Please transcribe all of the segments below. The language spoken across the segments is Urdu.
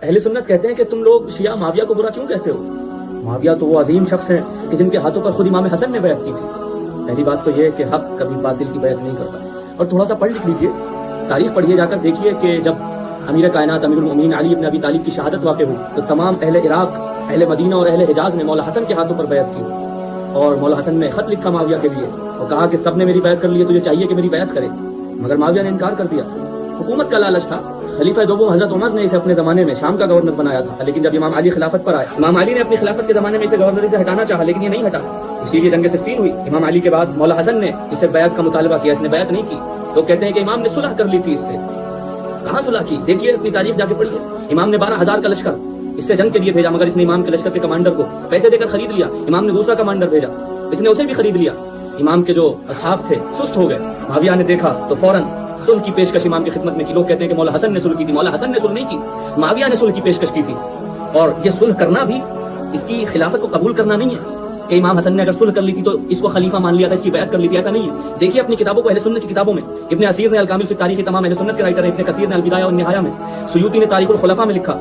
اہل سنت کہتے ہیں کہ تم لوگ شیعہ معاویہ کو برا کیوں کہتے ہو؟ معاویہ تو وہ عظیم شخص ہیں کہ جن کے ہاتھوں پر خود امام حسن نے بیعت کی تھی۔ پہلی بات تو یہ ہے کہ حق کبھی باطل کی بیعت نہیں کرتا، اور تھوڑا سا پڑھ لکھ لیجئے، تاریخ پڑھیے جا کر دیکھیے کہ جب امیر کائنات امیر المومنین علی بن ابی طالب کی شہادت واقع ہوئی تو تمام اہل عراق، اہل مدینہ اور اہل حجاز نے مولا حسن کے ہاتھوں پر بیعت کی، اور مولا حسن نے خط لکھا معاویہ کے لیے اور کہا کہ سب نے میری بیعت کر لی ہے، تجھے چاہیے کہ میری بیعت کرے، مگر معاویہ نے انکار کر دیا۔ حکومت کا لالچ تھا، خلیفہ دوم حضرت عمر نے اسے اپنے زمانے میں شام کا گورنر بنایا تھا، لیکن جب امام علی خلافت پر آئے، امام علی نے اپنی خلافت کے زمانے میں اسے گورنری سے ہٹانا چاہا لیکن یہ نہیں ہٹا، اسی لیے جنگ صفین ہوئی۔ امام علی کے بعد مولا حسن نے اسے بیعت کا مطالبہ کیا، اس نے بیعت نہیں کی۔ تو کہتے ہیں کہ امام نے صلح کر لی تھی اس سے، کہاں صلح کی؟ دیکھیے اپنی تاریخ جا کے پڑھیے، امام نے 12,000 کا لشکر اس سے جنگ کے لیے بھیجا، مگر اس نے امام کے لشکر کے کمانڈر کو پیسے دے کر خرید لیا۔ امام نے دوسرا کمانڈر بھیجا، اس نے اسے بھی خرید لیا۔ امام کے جو اصحاب تھے سست ہو گئے، معاویہ نے دیکھا تو فوراً صلح کی پیشکش امام کی خدمت میں کی۔ لوگ کہتے ہیں کہ مولا حسن نے صلح کی تھی، مولا حسن نے صلح نہیں کی، معاویہ نے صلح کی پیشکش کی تھی، اور یہ صلح کرنا بھی اس کی خلافت کو قبول کرنا نہیں ہے کہ امام حسن نے اگر صلح کر لی تھی تو اس کو خلیفہ مان لیا تھا، اس کی بیعت کر لی تھی، ایسا نہیں ہے۔ دیکھیے اپنی کتابوں کو، اہل سنت کی کتابوں میں، ابن اسیر نے الکامل فی تاریخ، تمام اہل سنت کے رائٹر ہیں، ابن کثیر نے البدایہ والنہایہ میں، سیوطی نے تاریخ الخلفاء میں لکھا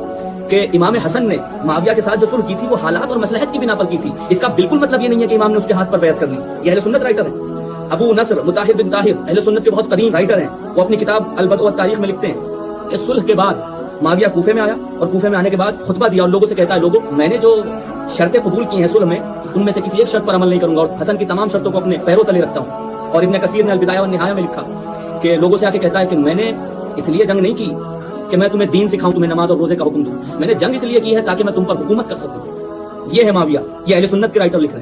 کہ امام حسن نے معاویہ کے ساتھ جو صلح کی تھی وہ حالات اور مصلحت کی بنا پر کی تھی، اس کا بالکل مطلب یہ نہیں ہے کہ امام نے اس کے ہاتھ پر بیعت کر لی۔ یہ اہل سنت رائٹر ہیں۔ ابو نصر مطاہر بن طاہر اہل سنت کے بہت قدیم رائٹر ہیں، وہ اپنی کتاب البدء والتاریخ میں لکھتے ہیں کہ صلح کے بعد معاویہ کوفے میں آیا، اور کوفے میں آنے کے بعد خطبہ دیا اور لوگوں سے کہتا ہے، لوگوں میں نے جو شرطیں قبول کی ہیں صلح میں، ان میں سے کسی ایک شرط پر عمل نہیں کروں گا، اور حسن کی تمام شرطوں کو اپنے پیروں تلے رکھتا ہوں۔ اور ابن کثیر نے البدایہ والنہایہ میں لکھا کہ لوگوں سے آ کے کہتا ہے کہ میں نے اس لیے جنگ نہیں کی کہ میں تمہیں دین سکھاؤں، تمہیں نماز اور روزے کا حکم دوں، میں نے جنگ اس لیے کی ہے تاکہ میں تم پر حکومت کر سکوں۔ یہ ہے معاویہ، یہ اہل سنت کے رائٹر لکھ رہے ہیں۔